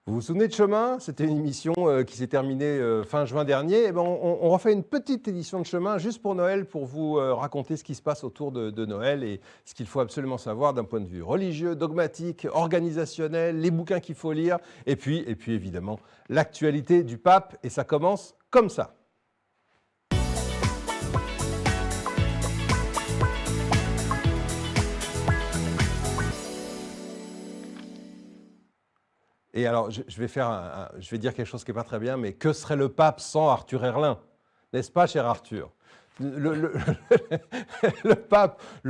Vous vous souvenez de Chemin? C'était une émission qui s'est terminée fin juin dernier. Eh ben, on refait une petite édition de Chemin juste pour Noël, pour vous raconter ce qui se passe autour de Noël et ce qu'il faut absolument savoir d'un point de vue religieux, dogmatique, organisationnel, les bouquins qu'il faut lire, et puis évidemment l'actualité du pape. Et ça commence comme ça. Et alors, je vais dire quelque chose qui n'est pas très bien, mais que serait le pape sans Arthur Herlin? N'est-ce pas, cher Arthur? Le le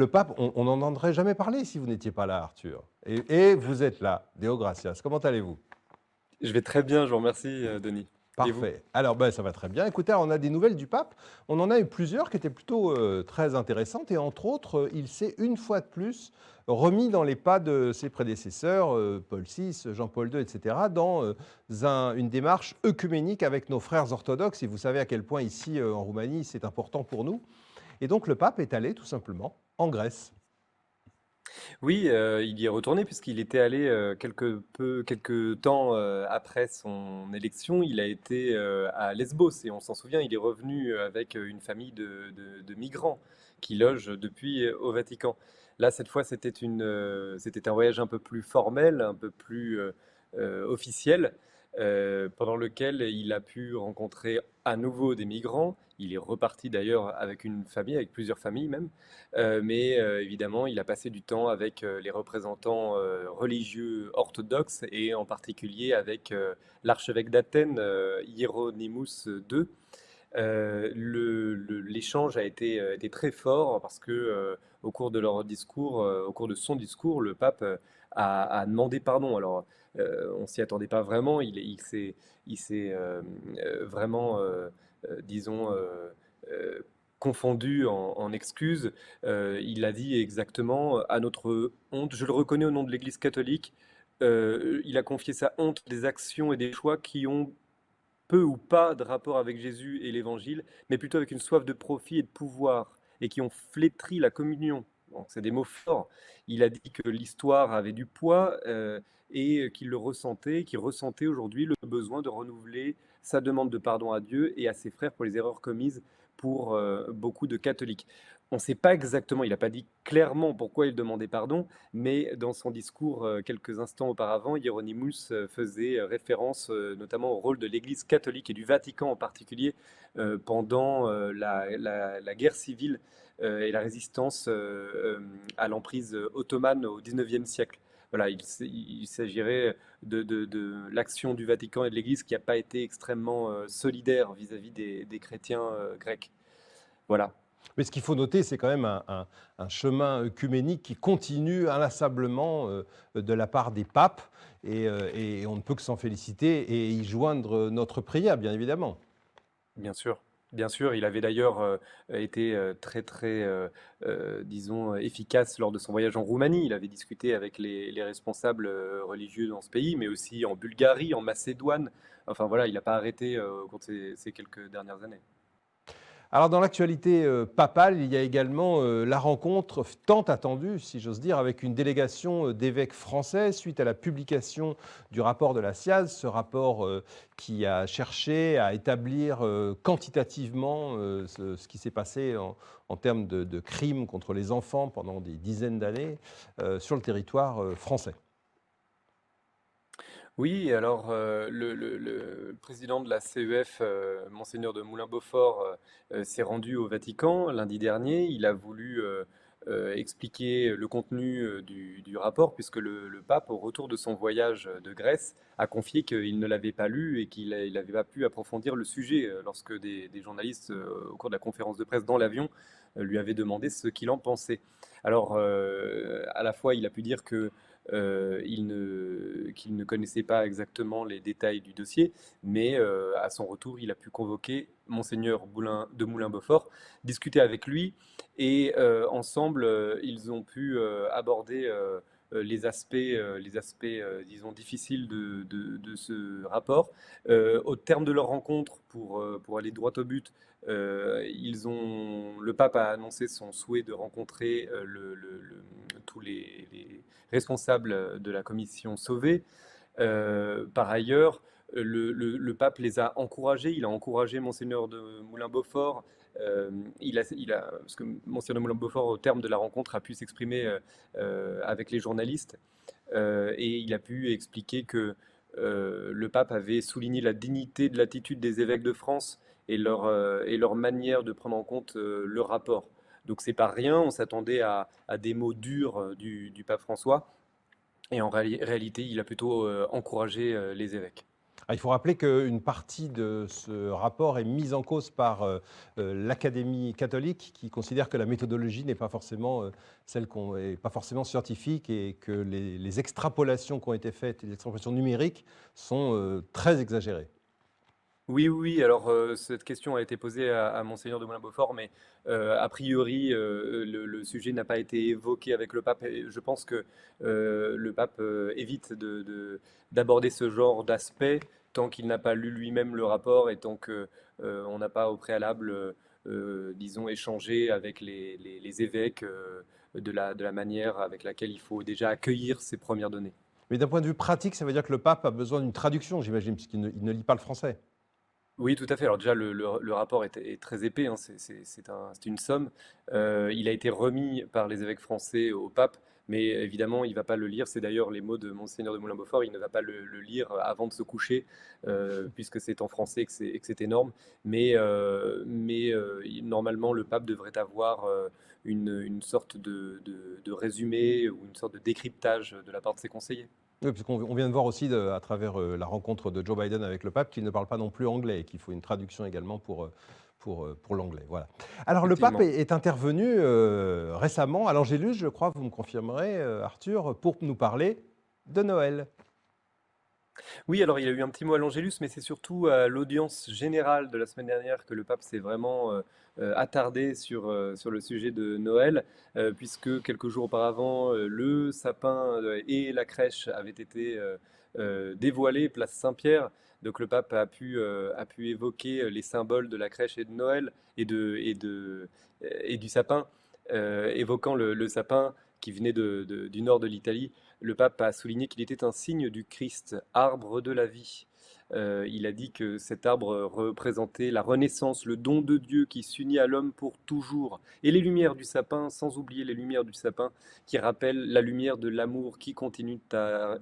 pape, on n'en entendrait jamais parler si vous n'étiez pas là, Arthur. Et vous êtes là. Deo gratias. Comment allez-vous? Je vais très bien, je vous remercie, Denis. Et vous? Parfait. Alors, ben, ça va très bien. Écoutez, on a des nouvelles du pape. On en a eu plusieurs qui étaient plutôt très intéressantes. Et entre autres, il s'est une fois de plus remis dans les pas de ses prédécesseurs, Paul VI, Jean-Paul II, etc., dans une démarche œcuménique avec nos frères orthodoxes. Et vous savez à quel point ici, en Roumanie, c'est important pour nous. Et donc, le pape est allé tout simplement en Grèce. Oui, il y est retourné puisqu'il était allé, quelque temps, après son élection, il a été, à Lesbos et on s'en souvient, il est revenu, avec, une famille de migrants qui logent depuis, au Vatican. Là, cette fois, c'était un voyage un peu plus formel, un peu plus, officiel, pendant lequel il a pu rencontrer à nouveau des migrants. Il est reparti d'ailleurs avec une famille, avec plusieurs familles même. Mais évidemment, il a passé du temps avec les représentants religieux orthodoxes et en particulier avec l'archevêque d'Athènes, Hieronymus II. L'échange a été très fort parce que au cours de leur discours, au cours de son discours, le pape a demandé pardon. Alors, on s'y attendait pas vraiment. Il s'est vraiment, disons, euh, confondu en excuses. Il a dit exactement, à notre honte, je le reconnais au nom de l'Église catholique, il a confié sa honte des actions et des choix qui ont peu ou pas de rapport avec Jésus et l'Évangile, mais plutôt avec une soif de profit et de pouvoir, et qui ont flétri la communion. Donc, c'est des mots forts. Il a dit que l'histoire avait du poids et qu'il ressentait aujourd'hui le besoin de renouveler sa demande de pardon à Dieu et à ses frères pour les erreurs commises pour beaucoup de catholiques. On ne sait pas exactement, il n'a pas dit clairement pourquoi il demandait pardon, mais dans son discours quelques instants auparavant, Hieronymus faisait référence notamment au rôle de l'Église catholique et du Vatican en particulier pendant la guerre civile et la résistance à l'emprise ottomane au XIXe siècle. Voilà, il s'agirait de l'action du Vatican et de l'Église qui n'a pas été extrêmement solidaire vis-à-vis des chrétiens grecs. Voilà. Mais ce qu'il faut noter, c'est quand même un chemin œcuménique qui continue inlassablement de la part des papes, et on ne peut que s'en féliciter et y joindre notre prière, bien évidemment. Bien sûr, bien sûr. Il avait d'ailleurs été très, très, disons, efficace lors de son voyage en Roumanie. Il avait discuté avec les responsables religieux dans ce pays, mais aussi en Bulgarie, en Macédoine. Enfin voilà, il n'a pas arrêté au cours de ces quelques dernières années. Alors dans l'actualité papale, il y a également la rencontre tant attendue, si j'ose dire, avec une délégation d'évêques français suite à la publication du rapport de la SIAZ, ce rapport qui a cherché à établir quantitativement ce qui s'est passé en termes de crimes contre les enfants pendant des dizaines d'années sur le territoire français. Oui, alors le président de la CEF, Monseigneur de Moulin-Beaufort, s'est rendu au Vatican lundi dernier. Il a voulu expliquer le contenu du rapport, puisque le pape, au retour de son voyage de Grèce, a confié qu'il ne l'avait pas lu et qu'il n'avait pas pu approfondir le sujet lorsque des journalistes, au cours de la conférence de presse dans l'avion, lui avaient demandé ce qu'il en pensait. Alors, à la fois, il a pu dire que qu'il ne connaissait pas exactement les détails du dossier, mais à son retour, il a pu convoquer Monseigneur de Moulin-Beaufort, discuter avec lui, et ensemble, ils ont pu aborder les aspects disons, difficiles de ce rapport. Au terme de leur rencontre, pour aller droit au but, le pape a annoncé son souhait de rencontrer tous les responsables de la commission Sauvé, Par ailleurs, le pape les a encouragés. Il a encouragé Monseigneur de Moulin-Beaufort. Parce que Monseigneur de Moulin-Beaufort, au terme de la rencontre, a pu s'exprimer avec les journalistes. Et il a pu expliquer que le pape avait souligné la dignité de l'attitude des évêques de France et leur manière de prendre en compte le rapport. Donc c'est pas rien, on s'attendait à des mots durs du pape François, et en réalité, il a plutôt encouragé les évêques. Ah, il faut rappeler qu'une partie de ce rapport est mise en cause par l'Académie catholique qui considère que la méthodologie n'est pas forcément celle qu'on est pas forcément scientifique et que les extrapolations qui ont été faites, les extrapolations numériques, sont très exagérées. Oui, oui, oui. Alors, cette question a été posée à Monseigneur de Moulin-Beaufort, mais a priori, le sujet n'a pas été évoqué avec le pape. Et je pense que le pape évite d'aborder ce genre d'aspect tant qu'il n'a pas lu lui-même le rapport et tant que on n'a pas au préalable, disons, échangé avec les évêques de la manière avec laquelle il faut déjà accueillir ces premières données. Mais d'un point de vue pratique, ça veut dire que le pape a besoin d'une traduction, j'imagine, puisqu'il ne lit pas le français. Oui, tout à fait. Alors déjà, le rapport est très épais, hein, c'est une somme. Il a été remis par les évêques français au pape, mais évidemment, il ne va pas le lire. C'est d'ailleurs les mots de Monseigneur de Moulin-Beaufort, il ne va pas le lire avant de se coucher, puisque c'est en français et que c'est énorme. Normalement, le pape devrait avoir une sorte de résumé ou une sorte de décryptage de la part de ses conseillers. Oui, puisqu'on vient de voir aussi, à travers la rencontre de Joe Biden avec le pape, qu'il ne parle pas non plus anglais et qu'il faut une traduction également pour l'anglais. Voilà. Alors, le pape Effectivement. est intervenu récemment à l'Angélus, je crois, vous me confirmerez, Arthur, pour nous parler de Noël. Oui, alors il y a eu un petit mot à l'Angélus, mais c'est surtout à l'audience générale de la semaine dernière que le pape s'est vraiment attardé sur le sujet de Noël, puisque quelques jours auparavant, le sapin et la crèche avaient été dévoilés place Saint-Pierre. Donc le pape a pu évoquer les symboles de la crèche et de Noël et du sapin, évoquant le sapin qui venait du nord de l'Italie. Le pape a souligné qu'il était un signe du Christ, arbre de la vie. Il a dit que cet arbre représentait la renaissance, le don de Dieu qui s'unit à l'homme pour toujours. Et les lumières du sapin, sans oublier les lumières du sapin, qui rappellent la lumière de l'amour qui continue à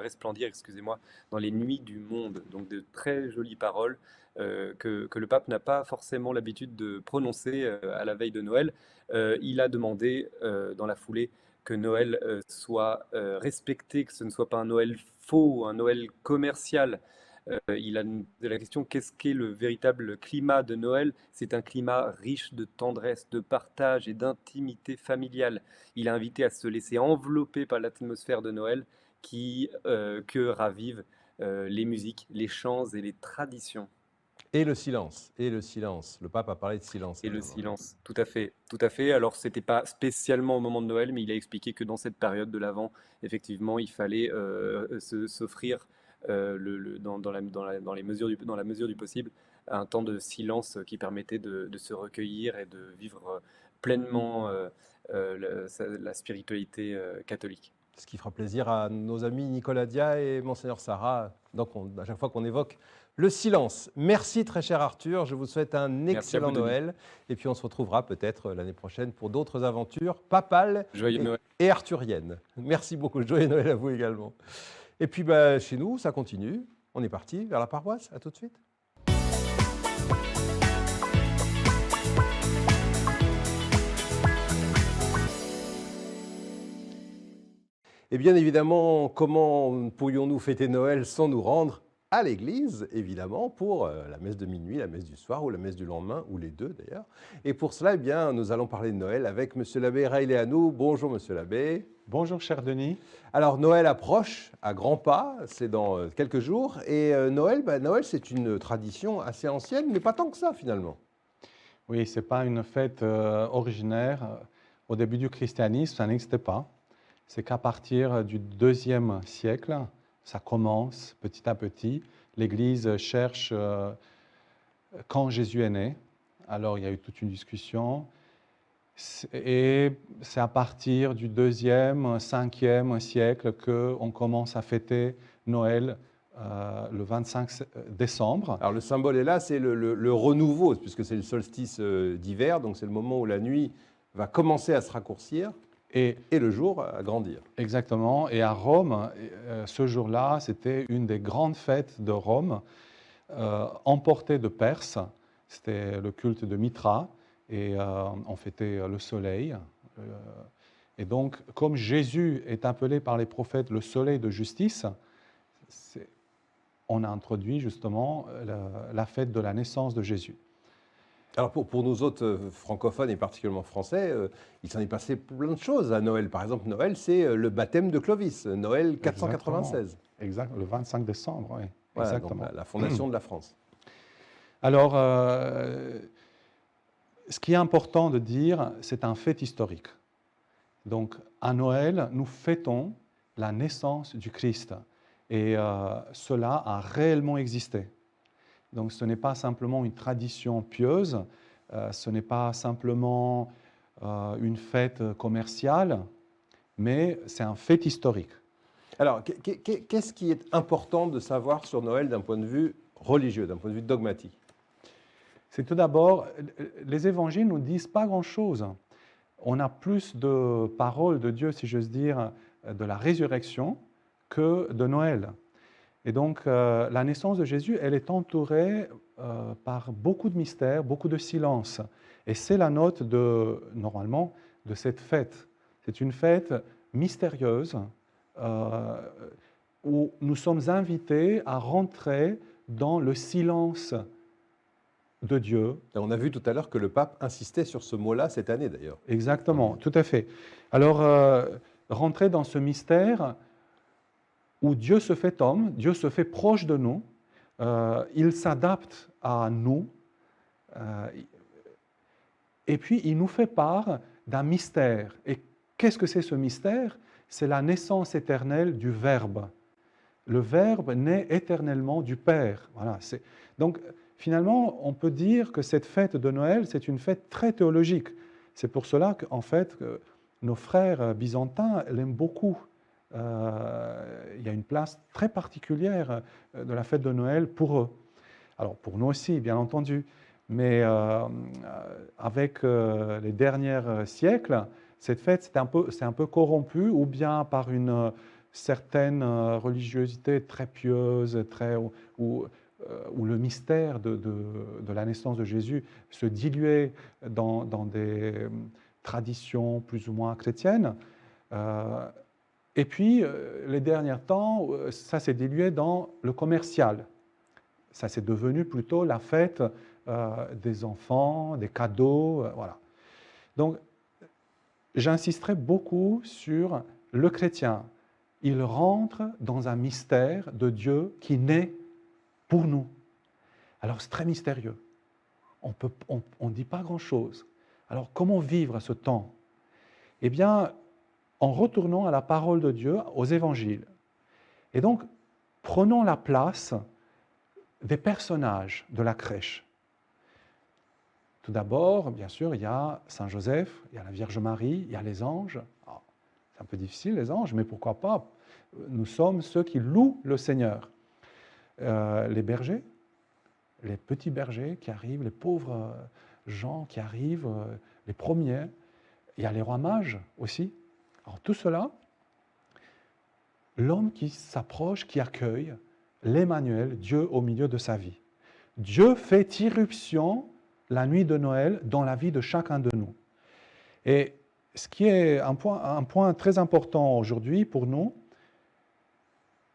resplendir, excusez-moi, dans les nuits du monde. Donc de très jolies paroles que le pape n'a pas forcément l'habitude de prononcer à la veille de Noël. Il a demandé dans la foulée que Noël soit respecté, que ce ne soit pas un Noël faux, un Noël commercial. Il a posé la question, qu'est-ce qu'est le véritable climat de Noël? C'est un climat riche de tendresse, de partage et d'intimité familiale. Il a invité à se laisser envelopper par l'atmosphère de Noël que ravivent les musiques, les chants et les traditions. Et le silence, et le silence. Le pape a parlé de silence Et le également. silence, tout à fait, tout à fait. Alors, c'était pas spécialement au moment de Noël, mais il a expliqué que dans cette période de l'Avent, effectivement, il fallait s'offrir dans la mesure du possible un temps de silence qui permettait de se recueillir et de vivre pleinement la spiritualité catholique. Ce qui fera plaisir à nos amis Nicolas Dia et Monseigneur Sarah, donc à chaque fois qu'on évoque le silence. Merci très cher Arthur, je vous souhaite un Merci à excellent vous, Denis. Noël et puis on se retrouvera peut-être l'année prochaine pour d'autres aventures papales Joyeux Noël. et arthuriennes. Merci beaucoup, joyeux Noël à vous également. Et puis chez nous, ça continue, on est parti vers la paroisse, à tout de suite. Et bien évidemment, comment pourrions-nous fêter Noël sans nous rendre à l'église, évidemment, pour la messe de minuit, la messe du soir ou la messe du lendemain, ou les deux d'ailleurs. Et pour cela, eh bien, nous allons parler de Noël avec Monsieur l'abbé Raileanu. Bonjour Monsieur l'abbé. Bonjour cher Denis. Alors Noël approche à grands pas, c'est dans quelques jours. Et Noël, Noël c'est une tradition assez ancienne, mais pas tant que ça finalement. Oui, ce n'est pas une fête originaire. Au début du christianisme, ça n'existait pas. C'est qu'à partir du IIe siècle, ça commence petit à petit. L'Église cherche quand Jésus est né. Alors il y a eu toute une discussion. Et c'est à partir du 2e, 5e siècle qu'on commence à fêter Noël le 25 décembre. Alors le symbole est là, c'est le renouveau, puisque c'est le solstice d'hiver, donc c'est le moment où la nuit va commencer à se raccourcir Et et le jour à grandir. exactement. Et à Rome, ce jour-là, c'était une des grandes fêtes de Rome, emportée de Perse. C'était le culte de Mitra et on fêtait le soleil. Et donc, comme Jésus est appelé par les prophètes le soleil de justice, on a introduit justement la fête de la naissance de Jésus. Alors pour nous autres francophones et particulièrement français, il s'en est passé plein de choses à Noël. Par exemple, Noël, c'est le baptême de Clovis, Noël 496. Exact, le 25 décembre, oui. Voilà, Exactement. donc la fondation de la France. Alors, ce qui est important de dire, c'est un fait historique. Donc, à Noël, nous fêtons la naissance du Christ. Et cela a réellement existé. Donc, ce n'est pas simplement une tradition pieuse, ce n'est pas simplement une fête commerciale, mais c'est un fait historique. Alors, qu'est-ce qui est important de savoir sur Noël d'un point de vue religieux, d'un point de vue dogmatique? C'est tout d'abord, les évangiles ne nous disent pas grand-chose. On a plus de paroles de Dieu, si j'ose dire, de la résurrection que de Noël. Et donc, la naissance de Jésus, elle est entourée par beaucoup de mystères, beaucoup de silence. Et c'est la note, normalement, de cette fête. C'est une fête mystérieuse où nous sommes invités à rentrer dans le silence de Dieu. Et on a vu tout à l'heure que le pape insistait sur ce mot-là cette année d'ailleurs. Exactement, tout à fait. Alors, rentrer dans ce mystère où Dieu se fait homme, Dieu se fait proche de nous, il s'adapte à nous, et puis il nous fait part d'un mystère. Et qu'est-ce que c'est ce mystère? C'est la naissance éternelle du Verbe. Le Verbe naît éternellement du Père. Voilà, donc, finalement, on peut dire que cette fête de Noël, c'est une fête très théologique. C'est pour cela qu'en fait, nos frères byzantins l'aiment beaucoup. Il y a une place très particulière de la fête de Noël pour eux. Alors, pour nous aussi, bien entendu. Mais avec les derniers siècles, cette fête c'est un peu corrompu, ou bien par une certaine religiosité très pieuse, où le mystère de la naissance de Jésus se diluait dans des traditions plus ou moins chrétiennes. Et puis, les derniers temps, ça s'est dilué dans le commercial. Ça s'est devenu plutôt la fête des enfants, des cadeaux, voilà. Donc, j'insisterai beaucoup sur le chrétien. Il rentre dans un mystère de Dieu qui naît pour nous. Alors, c'est très mystérieux. On ne dit pas grand-chose. Alors, comment vivre ce temps? Eh bien, en retournant à la parole de Dieu, aux évangiles. Et donc, prenons la place des personnages de la crèche. Tout d'abord, bien sûr, il y a Saint Joseph, il y a la Vierge Marie, il y a les anges. C'est un peu difficile, les anges, mais pourquoi pas? Nous sommes ceux qui louent le Seigneur. Les bergers, les petits bergers qui arrivent, les pauvres gens qui arrivent, les premiers. Il y a les rois mages aussi. Alors tout cela, l'homme qui s'approche, qui accueille l'Emmanuel, Dieu au milieu de sa vie. Dieu fait irruption la nuit de Noël dans la vie de chacun de nous. Et ce qui est un point très important aujourd'hui pour nous,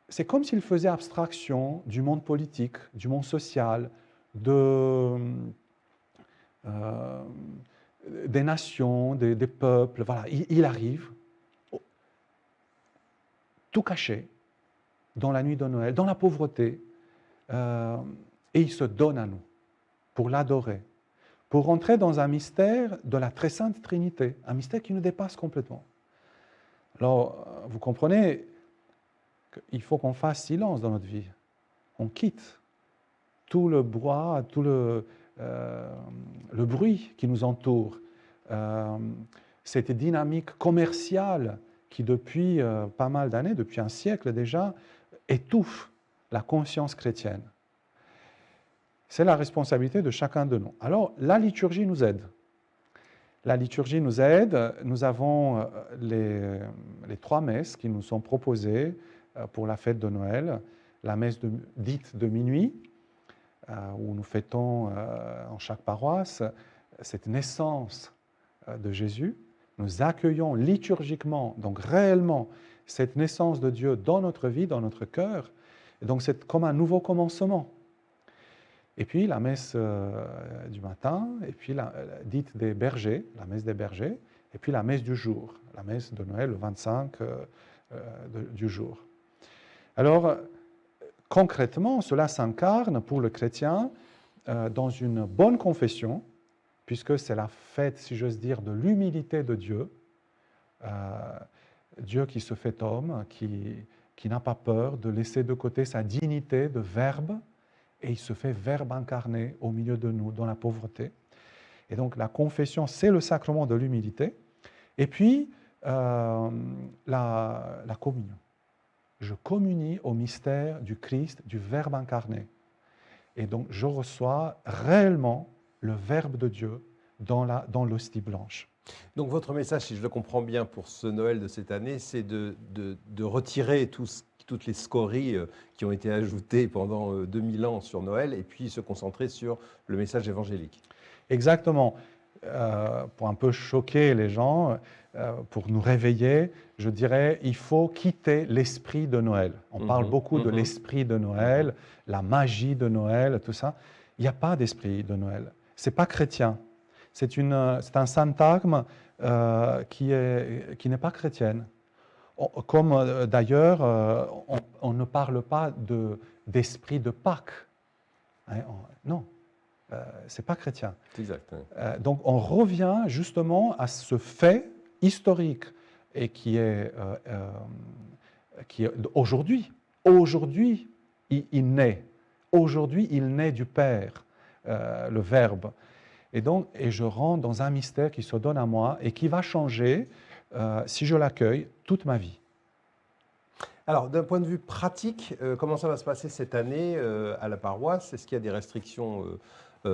c'est comme s'il faisait abstraction du monde politique, du monde social, des nations, des peuples. Voilà, il arrive, tout caché, dans la nuit de Noël, dans la pauvreté, et il se donne à nous pour l'adorer, pour entrer dans un mystère de la très sainte Trinité, un mystère qui nous dépasse complètement. Alors, vous comprenez qu'il faut qu'on fasse silence dans notre vie. On quitte tout le brouhaha, tout le bruit qui nous entoure, cette dynamique commerciale qui depuis pas mal d'années, depuis un siècle déjà, étouffe la conscience chrétienne. C'est la responsabilité de chacun de nous. Alors, la liturgie nous aide. La liturgie nous aide. Nous avons les 3 messes qui nous sont proposées pour la fête de Noël. La messe dite de minuit, où nous fêtons en chaque paroisse cette naissance de Jésus. Nous accueillons liturgiquement, donc réellement, cette naissance de Dieu dans notre vie, dans notre cœur. Et donc c'est comme un nouveau commencement. Et puis la messe du matin, et puis dite des bergers, la messe des bergers, et puis la messe du jour, la messe de Noël, le 25 du jour. Alors, concrètement, cela s'incarne pour le chrétien dans une bonne confession, puisque c'est la fête, si j'ose dire, de l'humilité de Dieu, Dieu qui se fait homme, qui n'a pas peur de laisser de côté sa dignité de Verbe, et il se fait Verbe incarné au milieu de nous, dans la pauvreté. Et donc la confession, c'est le sacrement de l'humilité. Et puis, la communion. Je communie au mystère du Christ, du Verbe incarné. Et donc je reçois réellement le Verbe de Dieu dans l'hostie blanche. Donc votre message, si je le comprends bien pour ce Noël de cette année, c'est de retirer toutes les scories qui ont été ajoutées pendant 2000 ans sur Noël et puis se concentrer sur le message évangélique. Exactement. Pour un peu choquer les gens, pour nous réveiller, je dirais il faut quitter l'esprit de Noël. On parle beaucoup de l'esprit de Noël, la magie de Noël, tout ça. Il n'y a pas d'esprit de Noël. Ce n'est pas chrétien. C'est un syntagme qui n'est pas chrétienne. Comme d'ailleurs, on ne parle pas d'esprit de Pâques. Hein, non, ce n'est pas chrétien. Exact. Donc on revient justement à ce fait historique et qui est aujourd'hui. Aujourd'hui, il naît. Aujourd'hui, il naît du Père, le Verbe. Et je rentre dans un mystère qui se donne à moi et qui va changer, si je l'accueille, toute ma vie. Alors, d'un point de vue pratique, comment ça va se passer cette année à la paroisse? Est-ce qu'il y a des restrictions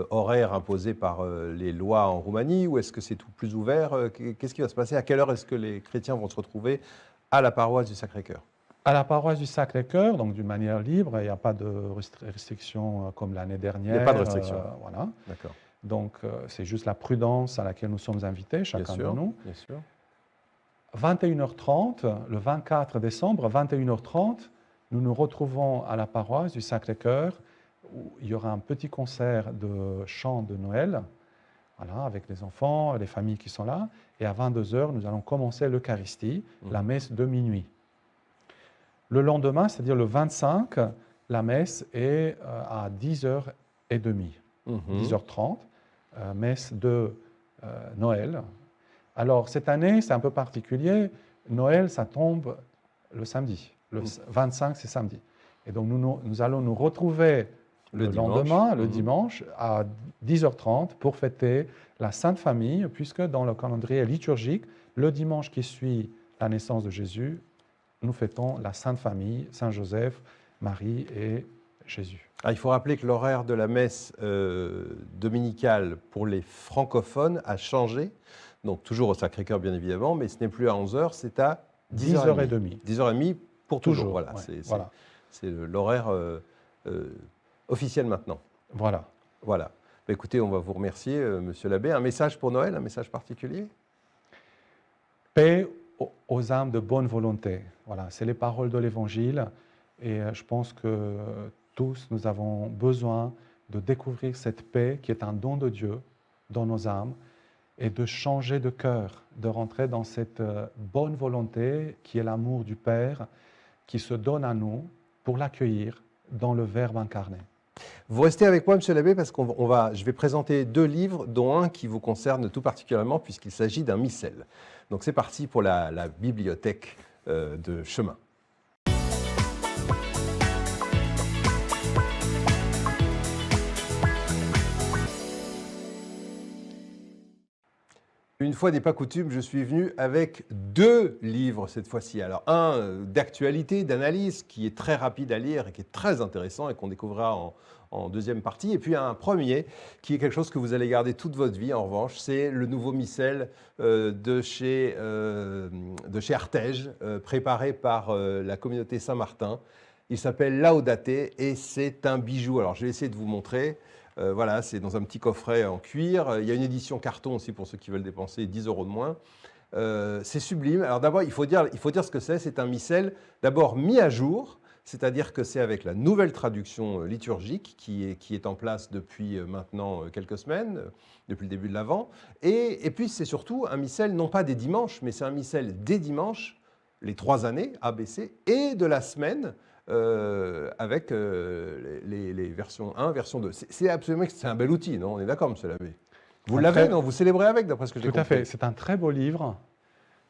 horaires imposées par les lois en Roumanie ou est-ce que c'est tout plus ouvert? Qu'est-ce qui va se passer? À quelle heure est-ce que les chrétiens vont se retrouver à la paroisse du Sacré-Cœur? À la paroisse du Sacré-Cœur, donc d'une manière libre, il n'y a pas de restrictions comme l'année dernière. Il n'y a pas de restrictions. Voilà. D'accord. Donc, c'est juste la prudence à laquelle nous sommes invités, chacun de nous. Bien sûr. 21h30, le 24 décembre, 21h30, nous nous retrouvons à la paroisse du Sacré-Cœur, où il y aura un petit concert de chant de Noël, voilà, avec les enfants, les familles qui sont là. Et à 22h, nous allons commencer l'Eucharistie, la messe de minuit. Le lendemain, c'est-à-dire le 25, la messe est à 10h30, 10h30. Messe de Noël. Alors, cette année, c'est un peu particulier. Noël, ça tombe le samedi. Le 25, c'est samedi. Et donc, nous allons nous retrouver le lendemain, le dimanche, à 10h30 pour fêter la Sainte Famille, puisque dans le calendrier liturgique, le dimanche qui suit la naissance de Jésus, nous fêtons la Sainte Famille, Saint Joseph, Marie et Jésus. Il faut rappeler que l'horaire de la messe dominicale pour les francophones a changé. Donc toujours au Sacré-Cœur, bien évidemment, mais ce n'est plus à 11h, c'est à 10h30. 10h30 pour toujours. Voilà, ouais, c'est l'horaire officiel maintenant. Voilà. Voilà. Écoutez, on va vous remercier, Monsieur l'abbé. Un message pour Noël, un message particulier? Paix aux âmes de bonne volonté. Voilà, c'est les paroles de l'Évangile. Et je pense que tous, nous avons besoin de découvrir cette paix qui est un don de Dieu dans nos âmes et de changer de cœur, de rentrer dans cette bonne volonté qui est l'amour du Père, qui se donne à nous pour l'accueillir dans le Verbe incarné. Vous restez avec moi, Monsieur l'abbé, parce je vais présenter 2 livres, dont un qui vous concerne tout particulièrement, puisqu'il s'agit d'un missel. Donc c'est parti pour la bibliothèque de chemin. Une fois n'est pas coutume, je suis venu avec 2 livres cette fois-ci. Alors un d'actualité, d'analyse, qui est très rapide à lire et qui est très intéressant et qu'on découvrira en deuxième partie. Et puis un premier qui est quelque chose que vous allez garder toute votre vie en revanche, c'est le nouveau missel de chez Artege, préparé par la communauté Saint-Martin. Il s'appelle Laudate et c'est un bijou. Alors je vais essayer de vous montrer. Voilà, c'est dans un petit coffret en cuir. Il y a une édition carton aussi pour ceux qui veulent dépenser 10 € de moins. C'est sublime. Alors d'abord, il faut dire ce que c'est. C'est un missel d'abord mis à jour, c'est-à-dire que c'est avec la nouvelle traduction liturgique qui est en place depuis maintenant quelques semaines, depuis le début de l'Avent. Et puis c'est surtout un missel non pas des dimanches, mais c'est un missel des dimanches, les 3 années, ABC, et de la semaine, avec les versions 1, version 2. C'est absolument un bel outil, non? On est d'accord, monsieur l'abbé? Vous l'avez, non? Vous célébrez avec, d'après ce que j'ai compris. Tout à fait. C'est un très beau livre,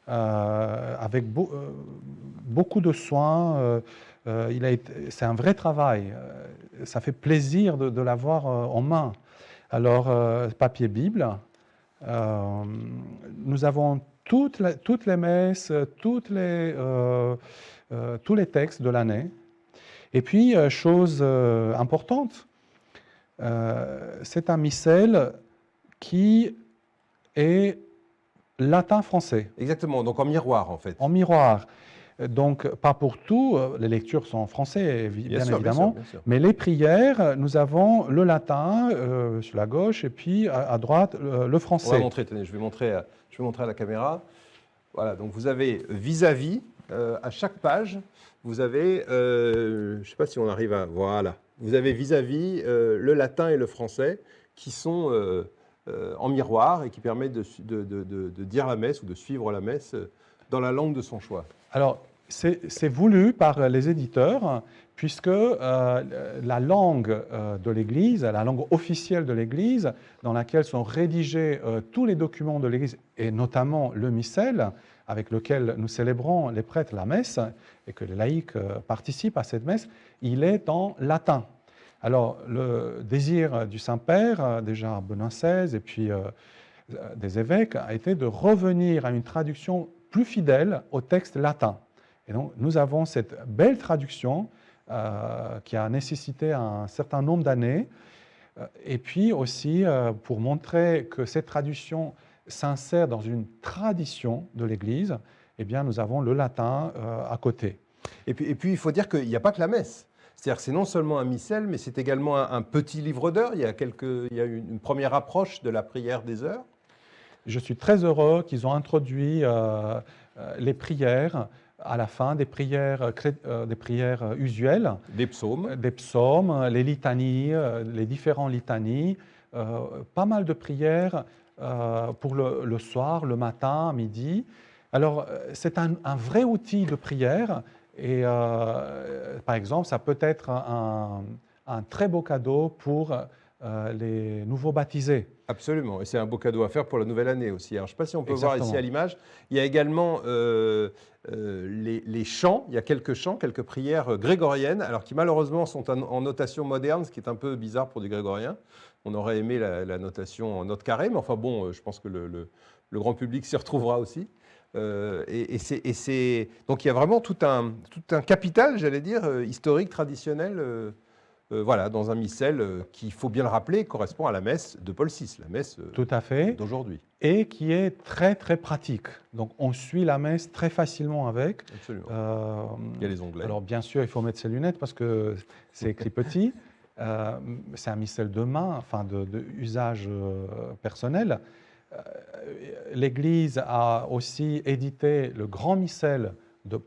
avec beaucoup de soins. C'est un vrai travail. Ça fait plaisir de l'avoir en main. Alors, papier Bible, nous avons toutes les messes, tous les textes de l'année. Et puis, chose importante, c'est un missel qui est latin-français. Exactement, donc en miroir en fait. En miroir. Donc, pas pour tout, les lectures sont en français, bien évidemment, bien sûr. mais les prières, nous avons le latin sur la gauche et puis à droite le français. On va montrer, tenez, je vais montrer à la caméra. Voilà, donc vous avez vis-à-vis, à chaque page, vous avez, je ne sais pas si on arrive à, voilà, vous avez vis-à-vis le latin et le français qui sont en miroir et qui permettent de dire la messe ou de suivre la messe dans la langue de son choix. Alors, c'est voulu par les éditeurs, puisque la langue de l'Église, la langue officielle de l'Église, dans laquelle sont rédigés tous les documents de l'Église, et notamment le missel, avec lequel nous célébrons les prêtres la messe, et que les laïcs participent à cette messe, il est en latin. Alors, le désir du Saint-Père, déjà Benoît XVI, et puis des évêques, a été de revenir à une traduction plus fidèle au texte latin. Et donc, nous avons cette belle traduction qui a nécessité un certain nombre d'années. Et puis aussi, pour montrer que cette traduction s'insère dans une tradition de l'Église, eh bien, nous avons le latin à côté. Et puis, il faut dire qu'il n'y a pas que la messe. C'est-à-dire que c'est non seulement un missel, mais c'est également un petit livre d'heures. Il y a une première approche de la prière des heures. Je suis très heureux qu'ils ont introduit les prières à la fin, des prières usuelles. Des psaumes. Des psaumes, les litanies, les différents litanies. Pas mal de prières pour le soir, le matin, midi. Alors, c'est un vrai outil de prière. Et par exemple, ça peut être un très beau cadeau pour les nouveaux baptisés. Absolument, et c'est un beau cadeau à faire pour la nouvelle année aussi. Alors, je ne sais pas si on peut Exactement. voir ici à l'image, il y a également les chants, il y a quelques chants, quelques prières grégoriennes, alors qui malheureusement sont en notation moderne, ce qui est un peu bizarre pour du grégorien. On aurait aimé la notation en note carrée, mais enfin bon, je pense que le grand public s'y retrouvera aussi. Donc il y a vraiment tout un capital, j'allais dire, historique, traditionnel, voilà, dans un missel qui, il faut bien le rappeler, correspond à la messe de Paul VI, la messe Tout à fait. d'aujourd'hui. Et qui est très, très pratique. Donc, on suit la messe très facilement avec. Absolument. Il y a les onglets. Alors, bien sûr, il faut mettre ses lunettes parce que c'est écrit petit. C'est un missel de main, enfin de usage personnel. L'Église a aussi édité le grand missel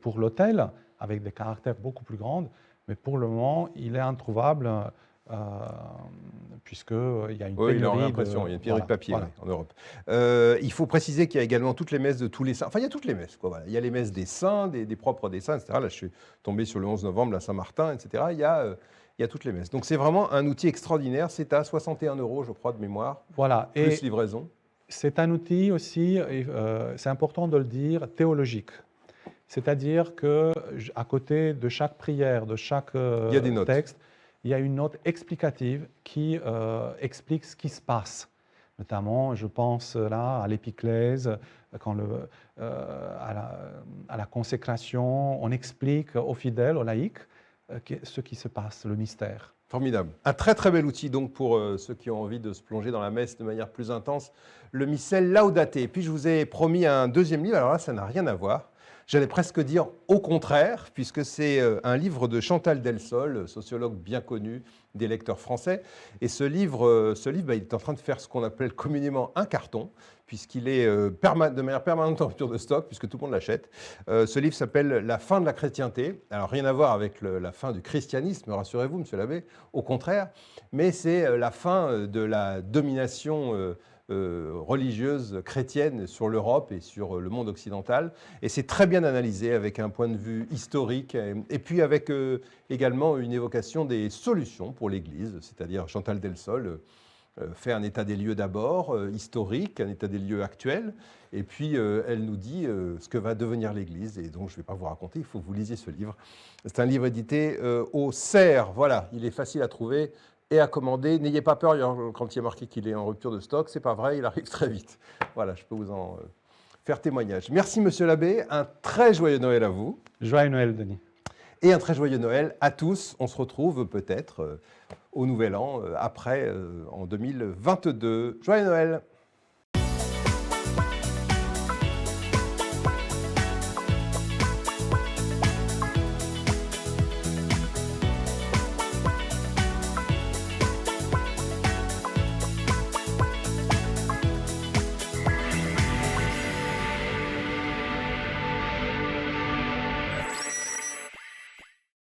pour l'autel, avec des caractères beaucoup plus grands. Mais pour le moment, il est introuvable puisqu'il y a une pénurie. Oui, il a l'impression, il y a une pénurie de papier en Europe. Il faut préciser qu'il y a également toutes les messes de tous les saints. Enfin, il y a toutes les messes. Voilà. Il y a les messes des saints, des propres des saints, etc. Là, je suis tombé sur le 11 novembre, la Saint-Martin, etc. Il y a toutes les messes. Donc, c'est vraiment un outil extraordinaire. C'est à 61 €, je crois, de mémoire, voilà. plus livraison. C'est un outil aussi, c'est important de le dire, théologique. C'est-à-dire qu'à côté de chaque prière, de chaque texte, il y a une note explicative qui explique ce qui se passe. Notamment, je pense là à l'épiclèse, à la consécration, on explique aux fidèles, aux laïcs, ce qui se passe, le mystère. Formidable. Un très très bel outil donc pour ceux qui ont envie de se plonger dans la messe de manière plus intense, le missel Laudate. Et puis je vous ai promis un deuxième livre, alors là ça n'a rien à voir. J'allais presque dire au contraire, puisque c'est un livre de Chantal Delsol, sociologue bien connue des lecteurs français. Et ce livre il est en train de faire ce qu'on appelle communément un carton, puisqu'il est de manière permanente en rupture de stock, puisque tout le monde l'achète. Ce livre s'appelle « La fin de la chrétienté ». Alors rien à voir avec la fin du christianisme, rassurez-vous, monsieur l'abbé, au contraire. Mais c'est la fin de la domination religieuse chrétienne sur l'Europe et sur le monde occidental. Et c'est très bien analysé avec un point de vue historique et puis avec également une évocation des solutions pour l'Église, c'est-à-dire Chantal Delsol fait un état des lieux d'abord, historique, un état des lieux actuel, et puis elle nous dit ce que va devenir l'Église, et donc je ne vais pas vous raconter, il faut que vous lisiez ce livre. C'est un livre édité au CERF, voilà, il est facile à trouver et à commander. N'ayez pas peur quand il y a marqué qu'il est en rupture de stock, c'est pas vrai, il arrive très vite. Voilà, je peux vous en faire témoignage. Merci monsieur l'abbé, un très joyeux Noël à vous. Joyeux Noël, Denis. Et un très joyeux Noël à tous. On se retrouve peut-être au Nouvel An, après, en 2022. Joyeux Noël!